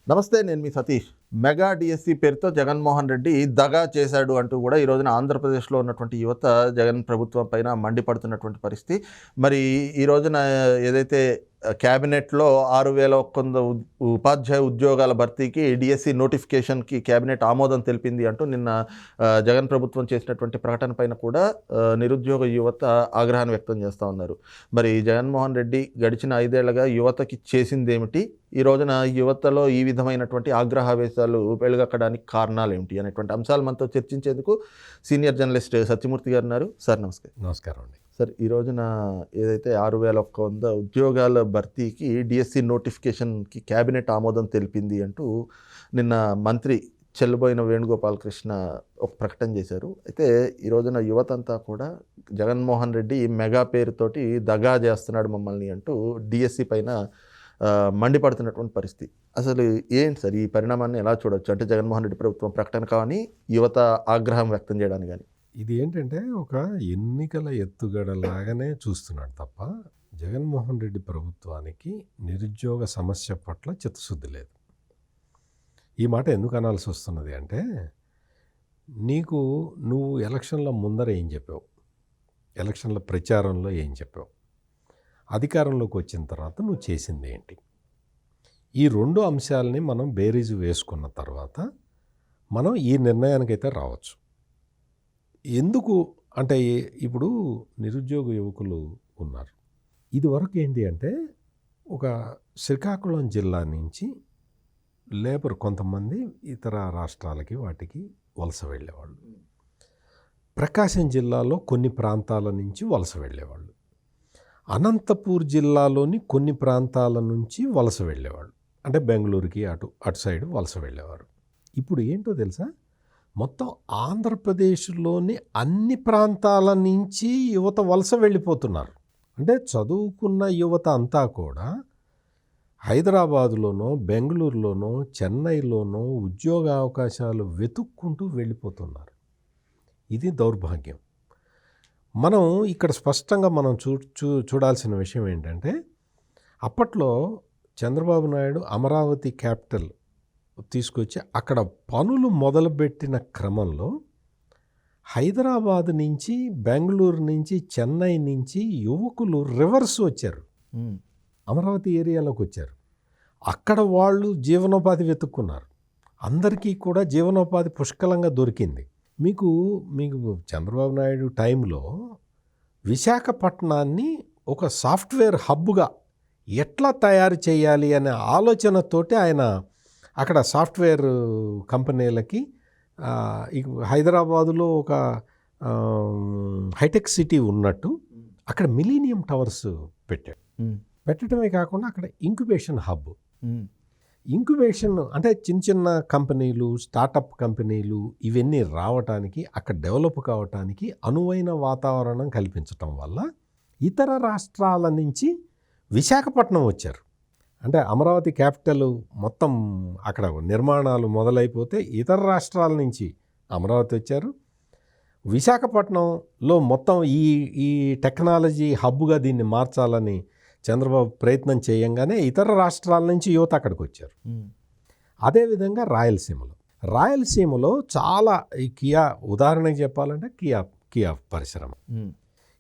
నమస్తే, నేను మీ Satish. Mega DSC పేరుతో జగన్మోహన్ రెడ్డి దగా చేశాడు అంటూ కూడా ఈ రోజున ఆంధ్రప్రదేశ్లో ఉన్నటువంటి యువత జగన్ ప్రభుత్వం పైన మండిపడుతున్నటువంటి పరిస్థితి. మరి ఈ రోజున ఏదైతే క్యాబినెట్లో 6,100 ఉపాధ్యాయ ఉద్యోగాల భర్తీకి డిఎస్సి నోటిఫికేషన్కి క్యాబినెట్ ఆమోదం తెలిపింది అంటూ నిన్న జగన్ ప్రభుత్వం చేసినటువంటి ప్రకటన పైన కూడా నిరుద్యోగ యువత ఆగ్రహాన్ని వ్యక్తం చేస్తూ ఉన్నారు. మరి జగన్మోహన్ రెడ్డి గడిచిన 5 ఏళ్లుగా యువతకి చేసిందేమిటి, ఈ రోజున యువతలో ఈ విధమైనటువంటి ఆగ్రహావేశాలు వెలుగక్కడానికి కారణాలు ఏమిటి అనేటువంటి అంశాలు మనతో చర్చించేందుకు సీనియర్ జర్నలిస్ట్ సత్యమూర్తి గారు ఉన్నారు. సార్ నమస్కారం. నమస్కారం అండి. సార్, ఈ రోజున ఏదైతే 6,100 ఉద్యోగాల భర్తీకి డిఎస్సి నోటిఫికేషన్కి క్యాబినెట్ ఆమోదం తెలిపింది అంటూ నిన్న మంత్రి చెల్లుబోయిన వేణుగోపాలకృష్ణ ఒక ప్రకటన చేశారు. అయితే ఈ రోజున యువత అంతా కూడా జగన్మోహన్ రెడ్డి మెగా పేరుతోటి దగా చేస్తున్నాడు మమ్మల్ని అంటూ డిఎస్సి పైన మండిపడుతున్నటువంటి పరిస్థితి. అసలు ఏంటి సార్ ఈ పరిణామాన్ని ఎలా చూడవచ్చు? అంటే జగన్మోహన్ రెడ్డి ప్రభుత్వం ప్రకటన కానీ యువత ఆగ్రహం వ్యక్తం చేయడానికి కానీ ఇది ఏంటంటే ఒక ఎన్నికల ఎత్తుగడలాగానే చూస్తున్నాడు తప్ప జగన్మోహన్ రెడ్డి ప్రభుత్వానికి నిరుద్యోగ సమస్య పట్ల చిత్తశుద్ధి లేదు. ఈ మాట ఎందుకు అనాల్సి వస్తున్నది అంటే, నువ్వు ఎలక్షన్ల ముందర ఏం చెప్పావు, ఎలక్షన్ల ప్రచారంలో ఏం చెప్పావు, అధికారంలోకి వచ్చిన తర్వాత నువ్వు చేసింది ఏంటి, ఈ 2 అంశాలని మనం బేరీజు వేసుకున్న తర్వాత మనం ఈ నిర్ణయానికైతే రావచ్చు. ఎందుకు అంటే, ఇప్పుడు నిరుద్యోగ యువకులు ఉన్నారు. ఇదివరకు ఏంటి అంటే, ఒక శ్రీకాకుళం జిల్లా నుంచి లేబర్ కొంతమంది ఇతర రాష్ట్రాలకి వాటికి వలస వెళ్ళేవాళ్ళు, ప్రకాశం జిల్లాలో కొన్ని ప్రాంతాల నుంచి వలస వెళ్ళేవాళ్ళు, అనంతపూర్ జిల్లాలోని కొన్ని ప్రాంతాల నుంచి వలస వెళ్ళేవాళ్ళు, అంటే బెంగళూరుకి అటు సైడ్ వలస వెళ్ళేవారు. ఇప్పుడు ఏంటో తెలుసా, మొత్తం ఆంధ్రప్రదేశ్లోని అన్ని ప్రాంతాల నుంచి యువత వలస వెళ్ళిపోతున్నారు. అంటే చదువుకున్న యువత అంతా కూడా హైదరాబాదులోనో బెంగళూరులోనో చెన్నైలోనో ఉద్యోగ అవకాశాలు వెతుక్కుంటూ వెళ్ళిపోతున్నారు. ఇది దౌర్భాగ్యం. మనం ఇక్కడ స్పష్టంగా మనం చూడాల్సిన విషయం ఏంటంటే, అప్పట్లో చంద్రబాబు నాయుడు అమరావతి క్యాపిటల్ తీసుకొచ్చి అక్కడ పనులు మొదలుపెట్టిన క్రమంలో హైదరాబాద్ నుంచి బెంగళూరు నుంచి చెన్నై నుంచి యువకులు రివర్స్ వచ్చారు, అమరావతి ఏరియాలోకి వచ్చారు. అక్కడ వాళ్ళు జీవనోపాధి వెతుక్కున్నారు. అందరికీ కూడా జీవనోపాధి పుష్కలంగా దొరికింది. మీకు చంద్రబాబు నాయుడు టైంలో విశాఖపట్నాన్ని ఒక సాఫ్ట్వేర్ హబ్గా ఎట్లా తయారు చేయాలి అనే ఆలోచనతోటి ఆయన అక్కడ సాఫ్ట్వేర్ కంపెనీలకి హైదరాబాదులో ఒక హైటెక్ సిటీ ఉన్నట్టు అక్కడ మిలీనియం టవర్స్ పెట్టడమే కాకుండా అక్కడ ఇంక్యుబేషన్ హబ్, ఇంక్యుబేషన్ అంటే చిన్న చిన్న కంపెనీలు, స్టార్టప్ కంపెనీలు ఇవన్నీ రావటానికి, అక్కడ డెవలప్ కావటానికి అనువైన వాతావరణం కల్పించటం వల్ల ఇతర రాష్ట్రాల నుంచి విశాఖపట్నం వచ్చారు. అంటే అమరావతి క్యాపిటల్ మొత్తం అక్కడ నిర్మాణాలు మొదలైపోతే ఇతర రాష్ట్రాల నుంచి అమరావతి వచ్చారు. విశాఖపట్నంలో మొత్తం ఈ టెక్నాలజీ హబ్గా దీన్ని మార్చాలని చంద్రబాబు ప్రయత్నం చేయంగానే ఇతర రాష్ట్రాల నుంచి యువత అక్కడికి వచ్చారు. అదేవిధంగా రాయలసీమలో చాలా ఈ కియా, ఉదాహరణకి చెప్పాలంటే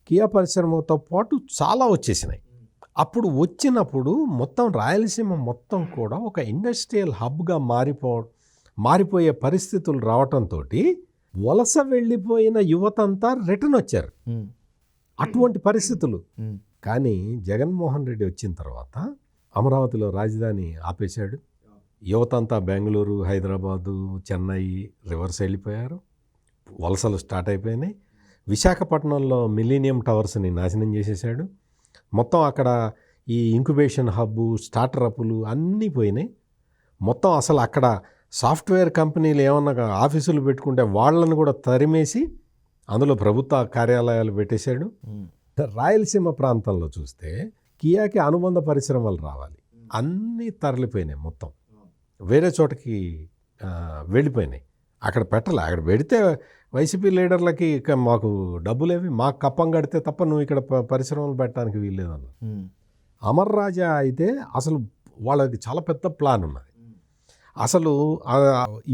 కియా పరిశ్రమతో పాటు చాలా వచ్చేసినాయి. అప్పుడు వచ్చినప్పుడు మొత్తం రాయలసీమ మొత్తం కూడా ఒక ఇండస్ట్రియల్ హబ్గా మారిపోయే పరిస్థితులు రావటంతో వలస వెళ్ళిపోయిన యువతంతా రిటర్న్ వచ్చారు. అటువంటి పరిస్థితులు. కానీ జగన్మోహన్ రెడ్డి వచ్చిన తర్వాత అమరావతిలో రాజధాని ఆపేశాడు. యువతంతా బెంగళూరు, హైదరాబాదు, చెన్నై రివర్స్ వెళ్ళిపోయారు. వలసలు స్టార్ట్ అయిపోయినాయి. విశాఖపట్నంలో మిలీనియం టవర్స్ని నాశనం చేసేసాడు. మొత్తం అక్కడ ఈ ఇంక్యుబేషన్ హబ్బు, స్టార్టరప్లు అన్నీ పోయినాయి. మొత్తం అసలు అక్కడ సాఫ్ట్వేర్ కంపెనీలు ఏమన్నా ఆఫీసులు పెట్టుకుంటే వాళ్ళని కూడా తరిమేసి అందులో ప్రభుత్వ కార్యాలయాలు పెట్టేశాడు. రాయలసీమ ప్రాంతంలో చూస్తే కియాకి అనుబంధ పరిశ్రమలు రావాలి, అన్నీ తరలిపోయినాయి, మొత్తం వేరే చోటకి వెళ్ళిపోయినాయి. అక్కడ పెట్టలే. అక్కడ పెడితే వైసీపీ లీడర్లకి ఇక మాకు డబ్బులేవి, మాకు కప్పం కడితే తప్ప నువ్వు ఇక్కడ పరిశ్రమలు పెట్టడానికి వీల్లేదన్న. అమర్ రాజా అయితే అసలు వాళ్ళది చాలా పెద్ద ప్లాన్ ఉన్నది. అసలు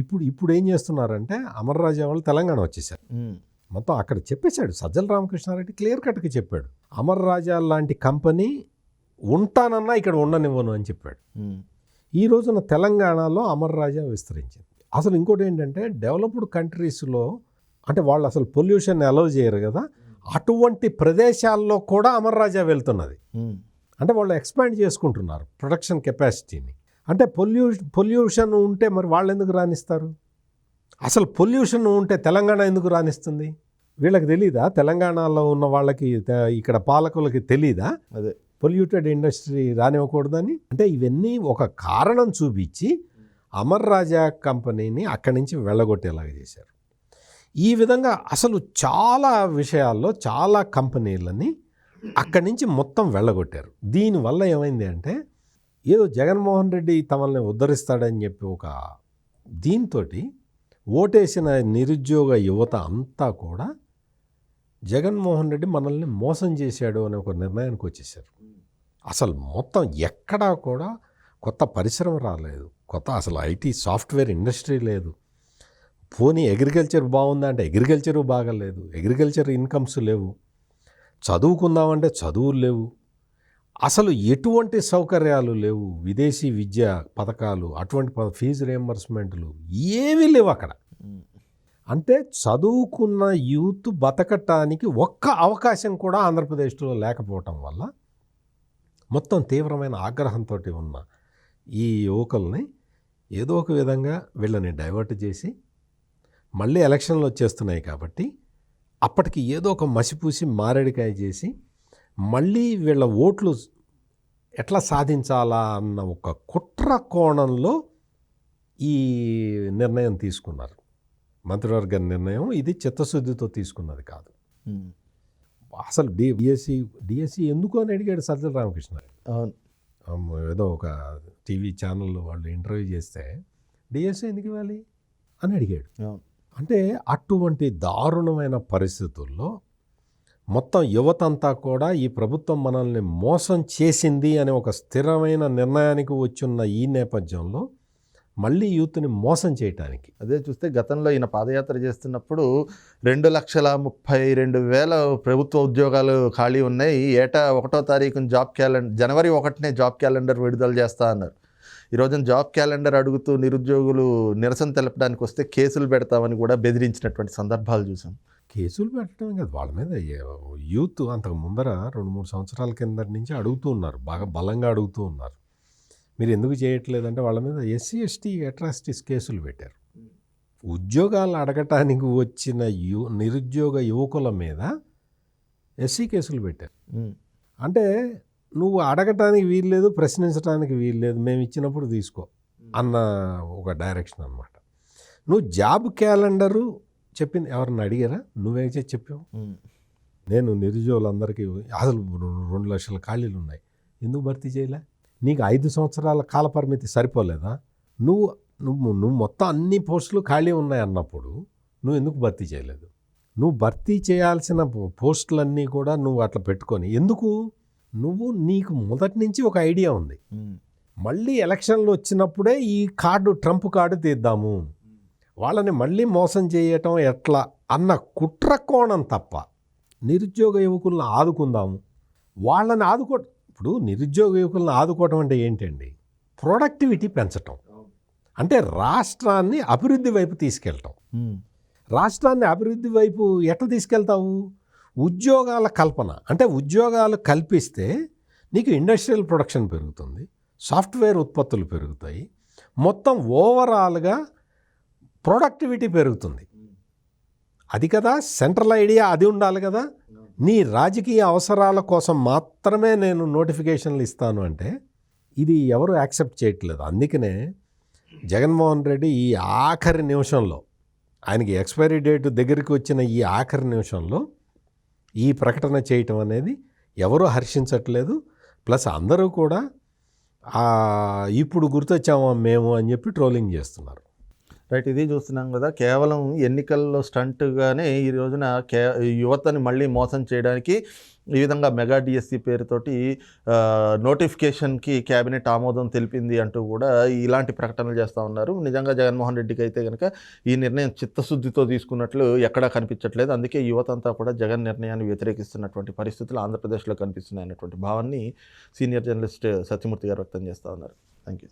ఇప్పుడు ఏం చేస్తున్నారంటే అమర్ రాజా వాళ్ళు తెలంగాణ వచ్చేసారు. మొత్తం అక్కడ చెప్పేశాడు సజ్జల రామకృష్ణారెడ్డి, క్లియర్ కట్గా చెప్పాడు, అమర్ రాజా లాంటి కంపెనీ ఉంటానన్నా ఇక్కడ ఉండనివ్వను అని చెప్పాడు. ఈ రోజున తెలంగాణలో అమర్ రాజా విస్తరించింది. అసలు ఇంకోటి ఏంటంటే డెవలప్డ్ కంట్రీస్లో అంటే వాళ్ళు అసలు పొల్యూషన్ అలౌ చేయరు కదా, అటువంటి ప్రదేశాల్లో కూడా అమర్ రాజా వెళ్తున్నది. అంటే వాళ్ళు ఎక్స్పాండ్ చేసుకుంటున్నారు ప్రొడక్షన్ కెపాసిటీని. అంటే పొల్యూషన్ ఉంటే మరి వాళ్ళు ఎందుకు రాణిస్తారు? అసలు పొల్యూషన్ ఉంటే తెలంగాణ ఎందుకు రాణిస్తుంది? వీళ్ళకి తెలీదా? తెలంగాణలో ఉన్న వాళ్ళకి ఇక్కడ పాలకులకి తెలీదా అదే పొల్యూటెడ్ ఇండస్ట్రీ రానివ్వకూడదని? అంటే ఇవన్నీ ఒక కారణం చూపించి అమర్ రాజా కంపెనీని అక్కడి నుంచి వెళ్ళగొట్టేలాగా చేశారు. ఈ విధంగా అసలు చాలా విషయాల్లో చాలా కంపెనీలని అక్కడి నుంచి మొత్తం వెళ్ళగొట్టారు. దీనివల్ల ఏమైంది అంటే ఏదో జగన్మోహన్ రెడ్డి తమల్ని ఉద్ధరిస్తాడని చెప్పి ఒక దీంతో ఓటేసిన నిరుద్యోగ యువత అంతా కూడా జగన్మోహన్ రెడ్డి మనల్ని మోసం చేశాడు అనే ఒక నిర్ణయానికి వచ్చేసారు. అసలు మొత్తం ఎక్కడా కూడా కొత్త పరిశ్రమ రాలేదు, కొత్త అసలు ఐటీ సాఫ్ట్వేర్ ఇండస్ట్రీ లేదు. పోనీ అగ్రికల్చర్ బాగుందా అంటే అగ్రికల్చరు బాగలేదు, అగ్రికల్చర్ ఇన్కమ్స్ లేవు, చదువుకుందామంటే చదువులు లేవు, అసలు ఎటువంటి సౌకర్యాలు లేవు, విదేశీ విద్య పథకాలు, అటువంటి ఫీజు రియంబర్స్మెంట్లు ఏమీ లేవు అక్కడ. అంటే చదువుకున్న యూత్ బతకటానికి ఒక్క అవకాశం కూడా ఆంధ్రప్రదేశ్లో లేకపోవటం వల్ల మొత్తం తీవ్రమైన ఆగ్రహంతో ఉన్న ఈ యువకుల్ని ఏదో ఒక విధంగా వీళ్ళని డైవర్ట్ చేసి మళ్ళీ ఎలక్షన్లు వచ్చేస్తున్నాయి కాబట్టి అప్పటికి ఏదో ఒక మసిపూసి మారేడికాయ చేసి మళ్ళీ వీళ్ళ ఓట్లు ఎట్లా సాధించాలా అన్న ఒక కుట్ర కోణంలో ఈ నిర్ణయం తీసుకున్నారు. మంత్రివర్గ నిర్ణయం ఇది చిత్తశుద్ధితో తీసుకున్నది కాదు. అసలు డిఎస్సి ఎందుకు అని అడిగాడు సజ్జల రామకృష్ణ. ఏదో ఒక టీవీ ఛానల్లో వాళ్ళు ఇంటర్వ్యూ చేస్తే డిఎస్సి ఎందుకు ఇవ్వాలి అని అడిగాడు. అంటే అటువంటి దారుణమైన పరిస్థితుల్లో మొత్తం యువతంతా కూడా ఈ ప్రభుత్వం మనల్ని మోసం చేసింది అనే ఒక స్థిరమైన నిర్ణయానికి వచ్చున్న ఈ నేపథ్యంలో మళ్ళీ యూత్ని మోసం చేయటానికి అదే చూస్తే గతంలో ఈయన పాదయాత్ర చేస్తున్నప్పుడు 2,32,000 ప్రభుత్వ ఉద్యోగాలు ఖాళీ ఉన్నాయి, ఏటా 1వ తారీఖున జనవరి 1నే జాబ్ క్యాలెండర్ విడుదల చేస్తా అన్నారు. ఈరోజు జాబ్ క్యాలెండర్ అడుగుతూ నిరుద్యోగులు నిరసన తెలపడానికి వస్తే కేసులు పెడతామని కూడా బెదిరించినటువంటి సందర్భాలు చూసాం. కేసులు పెట్టడం కదా వాళ్ళ మీద యూత్ అంతకు ముందర 2-3 సంవత్సరాల కింద నుంచి అడుగుతూ ఉన్నారు, బాగా బలంగా అడుగుతూ ఉన్నారు, మీరు ఎందుకు చేయట్లేదంటే వాళ్ళ మీద ఎస్సీ ఎస్టీ అట్రాసిటీస్ కేసులు పెట్టారు. ఉద్యోగాలు అడగటానికి వచ్చిన నిరుద్యోగ యువకుల మీద ఎస్సీ కేసులు పెట్టారు. అంటే నువ్వు అడగటానికి వీల్లేదు, ప్రశ్నించడానికి వీల్లేదు, మేము ఇచ్చినప్పుడు తీసుకో అన్న ఒక డైరెక్షన్ అన్నమాట. నువ్వు జాబ్ క్యాలెండరు చెప్పింది ఎవరన్నా అడిగారా? నువ్వే చెప్పావు. నేను నిరుద్యోగులందరికీ అసలు 2 లక్షల ఖాళీలు ఉన్నాయి, ఎందుకు భర్తీ చేయలే? నీకు 5 సంవత్సరాల కాల పరిమితి సరిపోలేదా? నువ్వు మొత్తం అన్ని పోస్టులు ఖాళీ ఉన్నాయి అన్నప్పుడు నువ్వు ఎందుకు భర్తీ చేయలేదు? నువ్వు భర్తీ చేయాల్సిన పోస్టులన్నీ కూడా నువ్వు అట్లా పెట్టుకొని ఎందుకు? నీకు మొదటి నుంచి ఒక ఐడియా ఉంది, మళ్ళీ ఎలక్షన్లు వచ్చినప్పుడే ఈ ట్రంప్ కార్డు తీద్దాము, వాళ్ళని మళ్ళీ మోసం చేయటం ఎట్లా అన్న కుట్ర కోణం తప్ప నిరుద్యోగ యువకులను ఆదుకుందాము, వాళ్ళని ఇప్పుడు నిరుద్యోగ యువకులను ఆదుకోవటం అంటే ఏంటండి? ప్రొడక్టివిటీ పెంచటం, అంటే రాష్ట్రాన్ని అభివృద్ధి వైపు తీసుకెళ్ళటం. రాష్ట్రాన్ని అభివృద్ధి వైపు ఎట్లా తీసుకెళ్తావు? ఉద్యోగాల కల్పన, అంటే ఉద్యోగాలు కల్పిస్తే నీకు ఇండస్ట్రియల్ ప్రొడక్షన్ పెరుగుతుంది, సాఫ్ట్వేర్ ఉత్పత్తులు పెరుగుతాయి, మొత్తం ఓవరాల్గా ప్రొడక్టివిటీ పెరుగుతుంది. అది కదా సెంట్రల్ ఐడియా, అది ఉండాలి కదా. నీ రాజకీయ అవసరాల కోసం మాత్రమే నేను నోటిఫికేషన్లు ఇస్తాను అంటే ఇది ఎవరు యాక్సెప్ట్ చేయట్లేదు. అందుకనే జగన్మోహన్ రెడ్డి ఈ ఆఖరి నిమిషంలో, ఆయనకి ఎక్స్పైరీ డేట్ దగ్గరికి వచ్చిన ఈ ఆఖరి నిమిషంలో ఈ ప్రకటన చేయటం అనేది ఎవరూ హర్షించట్లేదు. ప్లస్ అందరూ కూడా ఇప్పుడు గుర్తొచ్చామా మేము అని చెప్పి ట్రోలింగ్ చేస్తున్నారు. రైట్. ఇది చూస్తున్నాం కదా, కేవలం ఎన్నికల్లో స్టంట్గానే ఈ రోజున యువతని మళ్ళీ మోసం చేయడానికి ఈ విధంగా మెగా డిఎస్సి పేరుతోటి నోటిఫికేషన్కి క్యాబినెట్ ఆమోదం తెలిపింది అంటూ కూడా ఇలాంటి ప్రకటనలు చేస్తూ ఉన్నారు. నిజంగా జగన్మోహన్ రెడ్డికి అయితే కనుక ఈ నిర్ణయం చిత్తశుద్ధితో తీసుకున్నట్లు ఎక్కడా కనిపించట్లేదు. అందుకే యువత అంతా కూడా జగన్ నిర్ణయాన్ని వ్యతిరేకిస్తున్నటువంటి పరిస్థితులు ఆంధ్రప్రదేశ్లో కనిపిస్తున్నాయి అన్నటువంటి భావాన్ని సీనియర్ జర్నలిస్ట్ సత్యమూర్తి గారు వ్యక్తం చేస్తూ ఉన్నారు. Thank you.